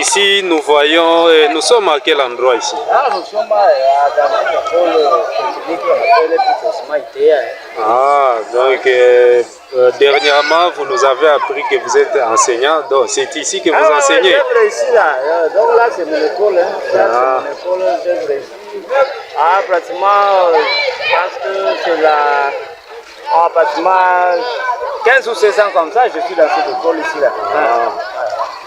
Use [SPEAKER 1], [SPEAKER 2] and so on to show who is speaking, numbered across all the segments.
[SPEAKER 1] ici, nous voyons, nous sommes à quel endroit ici?
[SPEAKER 2] Ah, nous sommes dans l'école technique, on appelle plus facilement ITEA.
[SPEAKER 1] Ah, donc dernièrement, vous nous avez appris que vous êtes enseignant, donc c'est ici que vous enseignez?
[SPEAKER 2] Oui, ici, là. Donc là, c'est mon école. Hein. Là, c'est mon école, j'ai réussi. Ah, pratiquement, je pense que c'est la... Ah, pratiquement 15 ou 16 ans comme ça, je suis dans cette école ici. Là.
[SPEAKER 1] Ah.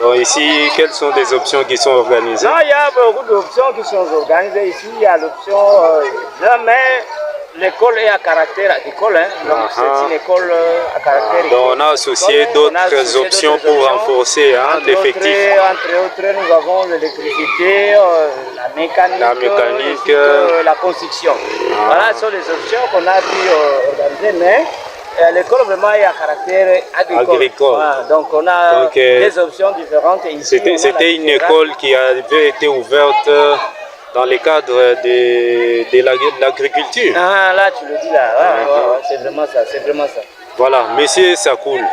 [SPEAKER 1] Donc ici, quelles sont les options qui sont organisées?
[SPEAKER 2] Non, il y a beaucoup d'options qui sont organisées ici. Il y a l'option... mais l'école est à caractère agricole. Hein. Donc c'est une école à caractère agricole.
[SPEAKER 1] Donc on a associé d'autres options pour renforcer l'effectif.
[SPEAKER 2] Entre autres, nous avons l'électricité, la mécanique, la construction. Voilà, ce sont les options qu'on a pu organiser. Mais l'école vraiment est à caractère agricole. Voilà, donc on a des options différentes.
[SPEAKER 1] C'était une école qui avait été ouverte dans le cadre de l'agriculture.
[SPEAKER 2] Ah, là tu le dis là, c'est vraiment ça, c'est vraiment ça.
[SPEAKER 1] Voilà, Monsieur Sakoul,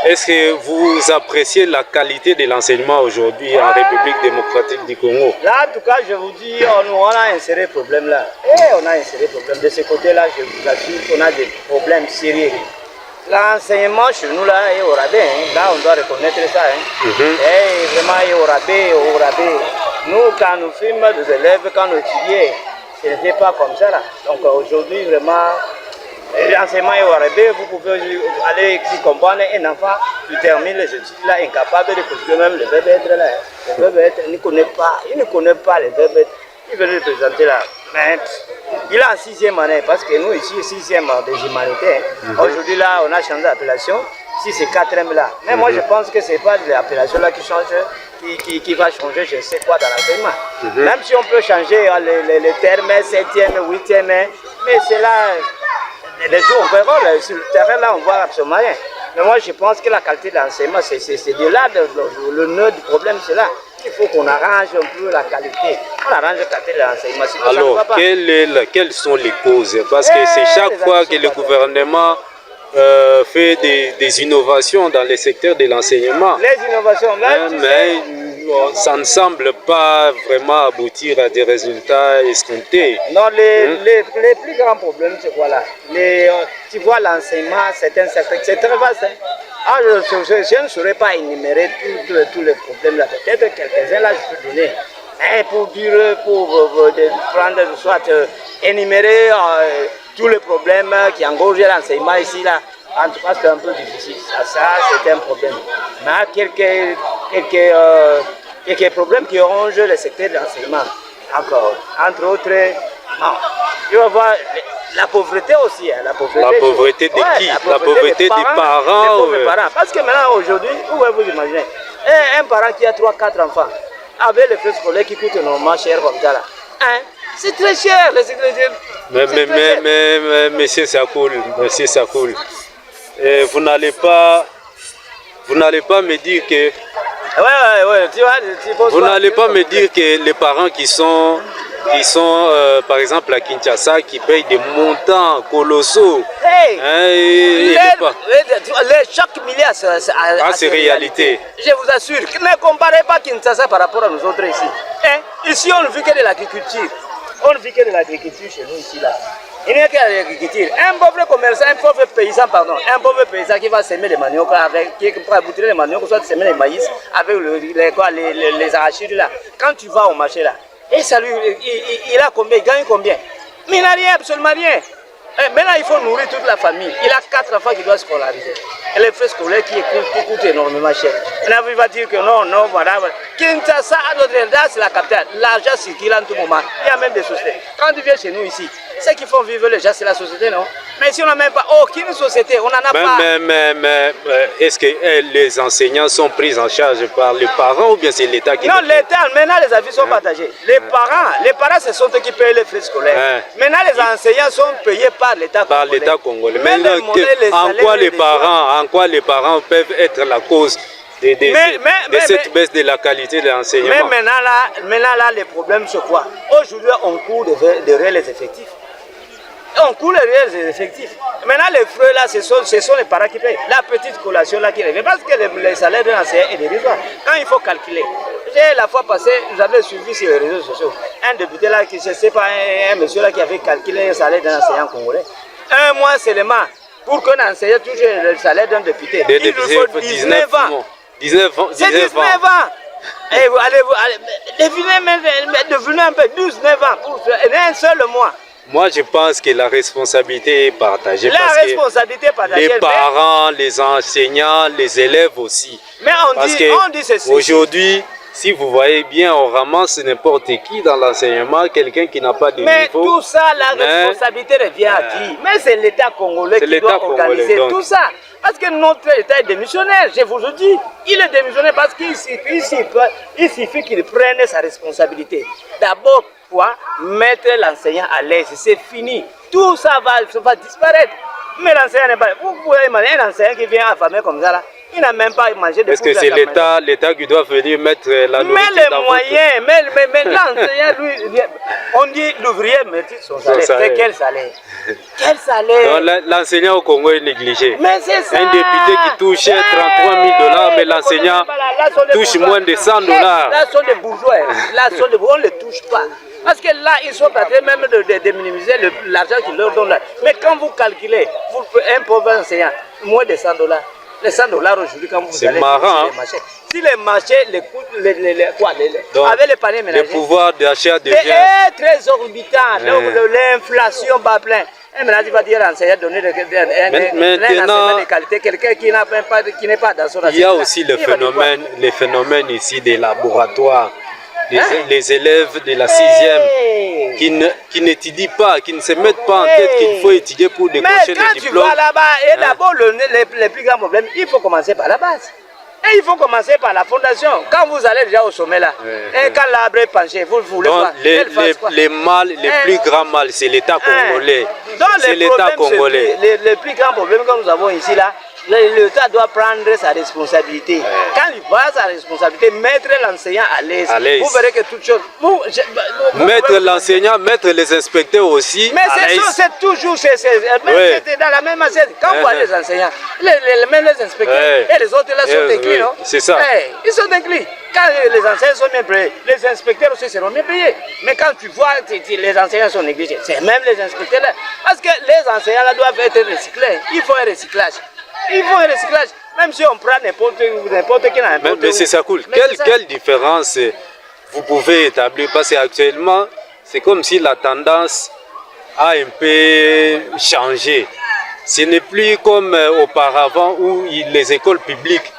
[SPEAKER 1] est-ce que vous appréciez la qualité de l'enseignement aujourd'hui en République démocratique du Congo?
[SPEAKER 2] Là, en tout cas, je vous dis, on a inséré le problème là. On a inséré le problème. De ce côté-là, je vous assure qu'on a des problèmes sérieux. L'enseignement chez nous là est au rabais. Hein. Là, on doit reconnaître ça. Hein. Et vraiment, est au rabais, au rabais. Nous, quand nous filmons des élèves, quand nous étudions, ce n'était pas comme ça là. Donc aujourd'hui, vraiment, l'enseignement est au rabais. Vous pouvez aller ici comprendre un enfant qui termine les études là, incapable de construire même le verbe être là. Hein. Le verbe être, il ne connaît pas le verbe être. Il veut le présenter là. Mais il est en 6e année parce que nous ici, 6e des humanités. Aujourd'hui là, on a changé d'appellation. Si c'est 4e là. Mais moi je pense que ce n'est pas l'appellation là qui change, qui va changer je ne sais quoi dans l'enseignement. Même si on peut changer les termes 7e, 8e, mais c'est là, les jours on verra, sur le terrain là on voit absolument rien. Mais moi je pense que la qualité de l'enseignement, c'est de là, le nœud du problème c'est là. Il faut qu'on arrange un peu la qualité. On arrange la qualité de l'enseignement.
[SPEAKER 1] Alors, quelles sont les causes? Parce que c'est chaque fois que le gouvernement fait des innovations dans le secteur de l'enseignement.
[SPEAKER 2] Les innovations,
[SPEAKER 1] mais ça ne semble pas vraiment aboutir à des résultats escomptés.
[SPEAKER 2] Non, les plus grands problèmes, c'est quoi là? Tu vois, l'enseignement, c'est très vaste. Hein? Ah, je ne saurais pas énumérer tous les problèmes là. Peut-être quelques-uns là, je peux donner. Mais pour prendre, soit énumérer tous les problèmes qui engorgent l'enseignement ici là, en tout cas c'est un peu difficile. Ça c'est un problème. Mais quelques problèmes qui rongent le secteur de l'enseignement. Encore. Entre autres, tu vas voir la pauvreté aussi. Hein,
[SPEAKER 1] la pauvreté de qui? La pauvreté des parents.
[SPEAKER 2] Parce que maintenant, aujourd'hui, vous pouvez vous imaginer, un parent qui a 3-4 enfants, avec les frais scolaires qui coûtent normalement cher comme ça là. Hein? C'est très cher.
[SPEAKER 1] Mais monsieur Sakoul, vous n'allez pas me dire que... Vous n'allez pas me dire que les parents qui sont par exemple à Kinshasa, qui payent des montants colossaux.
[SPEAKER 2] Chaque milliard a
[SPEAKER 1] ses réalités.
[SPEAKER 2] Je vous assure, ne comparez pas Kinshasa par rapport à nous autres ici. Ici, on ne vit que de l'agriculture. On ne vit que de l'agriculture chez nous ici là. Il n'y a que l'agriculture. Un pauvre commerçant, un pauvre paysan qui va semer les maniocs, qui va aboutir les maniocs, soit semer les maïs avec les arachides là. Quand tu vas au marché là, et ça lui, il a combien, il gagne combien? Mais il n'a rien, absolument rien. Maintenant, il faut nourrir toute la famille. Il a 4 enfants qui doivent scolariser. Et les frais scolaires qui coûtent énormément cher. Maintenant, il va dire que non, voilà. Kinshasa, c'est la capitale. L'argent circule en tout moment. Il y a même des sociétés. Quand tu viens chez nous ici, ceux qui font vivre les gens, c'est la société, non? Mais si on n'a même pas aucune société, on n'en a pas.
[SPEAKER 1] Mais est-ce que les enseignants sont pris en charge par les parents ou bien c'est l'État qui...
[SPEAKER 2] Non, l'État, maintenant les avis sont partagés. Les parents, ce sont eux qui payent les frais scolaires. Maintenant, les enseignants sont payés par l'État congolais.
[SPEAKER 1] Par l'État congolais. En quoi les parents peuvent être la cause de cette baisse de la qualité de l'enseignement?
[SPEAKER 2] Mais maintenant là, le problème c'est quoi? Aujourd'hui, on court derrière les effectifs. On court les effectifs. Maintenant, les frais là, ce sont les parents qui payent. La petite collation là qui revient. Parce que les salaires d'un enseignant est dérisoire. Quand il faut calculer, La fois passée, vous avez suivi sur les réseaux sociaux. Un député là, qui ne sait pas, un monsieur là qui avait calculé le salaire d'un enseignant congolais. Un mois seulement, pour qu'un enseignant touche le salaire d'un député.
[SPEAKER 1] Il lui faut 19 ans. 19 ans.
[SPEAKER 2] C'est 19 ans. Et vous allez, devenez un peu 19 ans pour un seul mois.
[SPEAKER 1] Moi, je pense que la responsabilité est partagée.
[SPEAKER 2] La responsabilité est partagée.
[SPEAKER 1] Les parents, les enseignants, les élèves aussi.
[SPEAKER 2] Mais on dit ceci.
[SPEAKER 1] Aujourd'hui, si vous voyez bien, on ramasse n'importe qui dans l'enseignement, quelqu'un qui n'a pas de niveau.
[SPEAKER 2] Mais tout ça, la responsabilité revient à qui? Mais c'est l'État congolais qui doit organiser tout ça. Parce que notre État est démissionnaire, je vous le dis. Il est démissionnaire parce qu'il suffit qu'il prenne sa responsabilité. D'abord, mettre l'enseignant à l'aise, c'est fini. Tout ça va disparaître. Mais l'enseignant n'est pas... Vous pouvez imaginer un enseignant qui vient affamer comme ça, là. Il n'a même pas mangé de...
[SPEAKER 1] Est-ce que c'est l'État qui doit venir mettre la nourriture dans votre...
[SPEAKER 2] Mais l'enseignant, lui, on dit l'ouvrier mérite son salaire. C'est quel salaire? Quel salaire?
[SPEAKER 1] L'enseignant au Congo est négligé.
[SPEAKER 2] Mais c'est ça.
[SPEAKER 1] Un député qui touche 33 000 $, mais l'enseignant touche moins de 100 $.
[SPEAKER 2] Là, sont des bourgeois. Là, on ne les touche pas. Parce que là, ils sont en train même de minimiser l'argent qu'ils leur donnent là. Mais quand vous calculez, un pauvre enseignant, moins de 100 $. Les 100 $, aujourd'hui, quand vous allez
[SPEAKER 1] marrant,
[SPEAKER 2] sur les marchés, si les marchés, les coûts, avec les paniers ménagers,
[SPEAKER 1] le pouvoir d'achat devient
[SPEAKER 2] très exorbitant. L'inflation bat plein. Et maintenant, tu vas dire à l'enseignant donner un enseignement de qualité, quelqu'un qui n'est pas dans son assiette.
[SPEAKER 1] Il y a aussi le phénomène ici des laboratoires. Les élèves de la 6e qui n'étudient pas, qui ne se mettent pas en tête qu'il faut étudier pour décrocher le diplôme.
[SPEAKER 2] Mais quand tu vas là-bas, et d'abord, les plus grands problèmes, il faut commencer par la base. Et il faut commencer par la fondation. Quand vous allez déjà au sommet là, et quand l'arbre est penché, vous voulez
[SPEAKER 1] donc,
[SPEAKER 2] quoi?
[SPEAKER 1] les plus grands mal, c'est l'État congolais. C'est l'État congolais.
[SPEAKER 2] Les plus grands problèmes que nous avons ici là, l'État doit prendre sa responsabilité. Quand il prend sa responsabilité, mettre l'enseignant à l'aise. Vous verrez que toutes choses.
[SPEAKER 1] Mettre l'enseignant, mettre les inspecteurs aussi.
[SPEAKER 2] Mais c'est toujours dans la même assiette. Quand vous voyez les enseignants, même les inspecteurs et les autres là sont inclus, non?
[SPEAKER 1] C'est ça.
[SPEAKER 2] Ils sont inclus. Quand les enseignants sont bien payés, les inspecteurs aussi seront bien payés. Mais quand tu vois que les enseignants sont négligés, c'est même les inspecteurs là. Parce que les enseignants là doivent être recyclés. Il faut un recyclage. Il faut un recyclage, même si on prend n'importe qui n'a n'importe.
[SPEAKER 1] Mais c'est ça cool. Quelle différence vous pouvez établir? Parce qu'actuellement, c'est comme si la tendance a un peu changé. Ce n'est plus comme auparavant où les écoles publiques,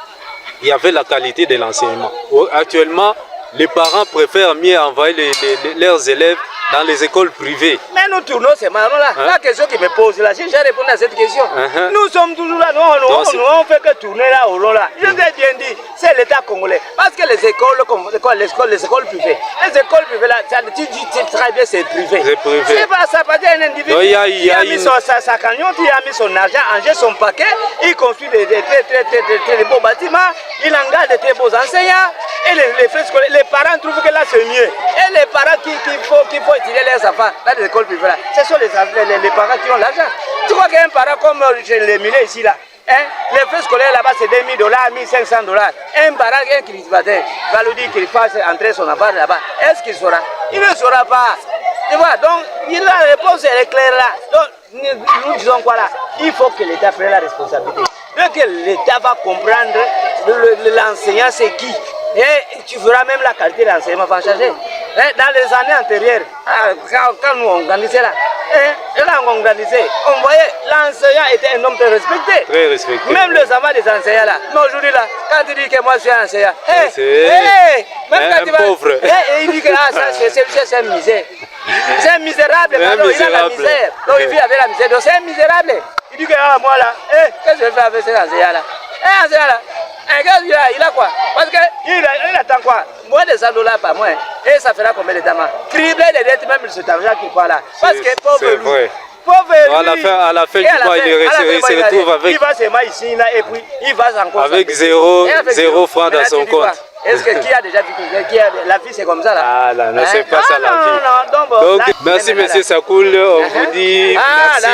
[SPEAKER 1] il y avait la qualité de l'enseignement. Actuellement, les parents préfèrent mieux envoyer leurs élèves dans les écoles privées.
[SPEAKER 2] Mais nous tournons ces marrons-là. La question qui me pose là, si j'ai répondu à cette question, nous sommes toujours là, nous on fait que tourner là au long là. Je vous ai bien dit, c'est l'État congolais. Parce que les écoles privées, là, tu dis très bien c'est privé. C'est privé. C'est pas ça, pas un individu qui a mis sa cagnotte, il a mis son argent, engagé son paquet, il construit des très beaux bâtiments, il engage des très beaux enseignants, et les frais scolaires, les parents trouvent que là c'est mieux. Et les parents qu'il faut étudier les enfants dans les écoles privées là, ce sont les parents qui ont l'argent. Tu vois qu'un parent comme je l'ai mis ici là, les frais scolaires là-bas c'est 2 000 $, 1 500 $. Un parent, un cultivateur va lui dire qu'il fasse entrer son enfant là-bas. Est-ce qu'il saura? Il ne saura pas. Tu vois, donc la réponse elle est claire là. Donc nous disons quoi là? Il faut que l'État prenne la responsabilité. Dès que l'État va comprendre l'enseignant c'est qui. Et tu verras même la qualité de l'enseignement va changer. Dans les années antérieures, quand nous on organisait là, on voyait l'enseignant était un homme très respecté. Très respecté. Même les enfants des enseignants là. Mais aujourd'hui là, quand tu dis que moi je suis enseignant, même quand tu vas, pauvre. Il dit que c'est un misère. C'est un misérable, pardon, il a la misère. Donc il vit avec la misère. Donc c'est un misérable. Il dit que moi là, qu'est-ce que je fais avec cet enseignant là? Enseignant là. Il a quoi? Parce qu'il attend quoi? Moins de 100 $ par mois. Et ça fera combien de temps? Tripler les dettes, même cet argent qu'il prend là. Parce que pauvre lui.
[SPEAKER 1] À la fin du mois, il se retrouve avec.
[SPEAKER 2] Il va se mettre ici là, et puis il va encore.
[SPEAKER 1] Avec 0 francs dans son compte.
[SPEAKER 2] Est-ce que qui a déjà vu la vie c'est comme ça là?
[SPEAKER 1] Ah là, non, c'est pas ça la vie.
[SPEAKER 2] Non, bon,
[SPEAKER 1] Donc,
[SPEAKER 2] là,
[SPEAKER 1] merci monsieur Sakoul, on vous dit merci.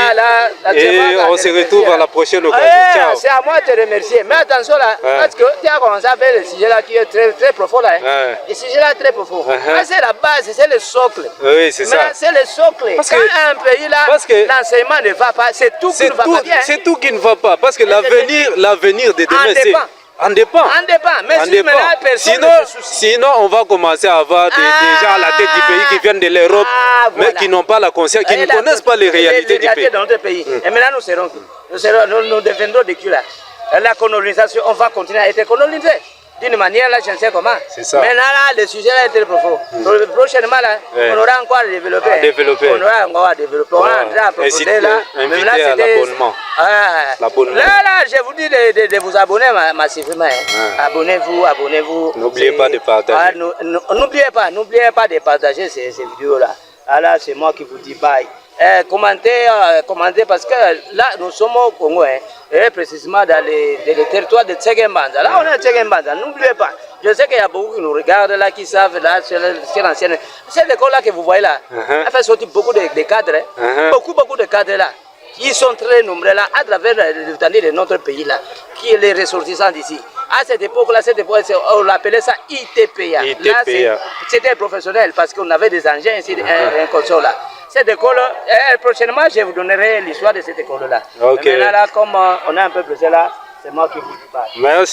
[SPEAKER 1] Et on se retrouve à la prochaine occasion. Ciao.
[SPEAKER 2] C'est à moi de te remercier. Mais attention là, parce que tu as commencé à faire le sujet là qui est très profond là. Le sujet là très profond. C'est la base, c'est le socle.
[SPEAKER 1] Oui, c'est ça.
[SPEAKER 2] C'est le socle. Parce qu'un pays là, l'enseignement ne va pas, c'est tout qui ne va pas bien.
[SPEAKER 1] C'est tout qui ne va pas. Parce que l'avenir de demain, c'est... En dépend.
[SPEAKER 2] Mais
[SPEAKER 1] sinon, on va commencer à avoir des gens à la tête du pays qui viennent de l'Europe, mais qui n'ont pas la conscience, qui ne connaissent pas les réalités du pays.
[SPEAKER 2] Dans notre pays. Et maintenant, nous deviendrons des culs là. La colonisation, on va continuer à être colonisé. D'une manière, là, je ne sais comment.
[SPEAKER 1] C'est ça.
[SPEAKER 2] Maintenant, là, le sujet là est très profond. Prochainement, là, on aura encore à développer. On aura encore à développer. On va entrer à profondeur là.
[SPEAKER 1] Invité à l'abonnement.
[SPEAKER 2] Là, je vous dis de vous abonner massivement. Abonnez-vous.
[SPEAKER 1] N'oubliez pas de partager.
[SPEAKER 2] N'oubliez pas de partager ces vidéos là. Là, c'est moi qui vous dis bye. Commentez parce que là, nous sommes au Congo, et précisément dans les territoires de Tsegembanza. Là, on est à Tsegembanza, n'oubliez pas. Je sais qu'il y a beaucoup qui nous regardent là, qui savent là, c'est l'ancienne. Cette école-là que vous voyez là, elle fait sortir beaucoup de cadres, beaucoup de cadres là. Ils sont très nombreux là, à travers l'étendue de notre pays là, qui est les ressortissants d'ici. À cette époque-là, on l'appelait ça ITPA. C'était professionnel parce qu'on avait des engins ici, un console là. Cette école, prochainement, je vous donnerai l'histoire de cette école-là.
[SPEAKER 1] Okay.
[SPEAKER 2] Maintenant, là, comme on est un peu pressé là, c'est moi qui vous dis pas.
[SPEAKER 1] Merci.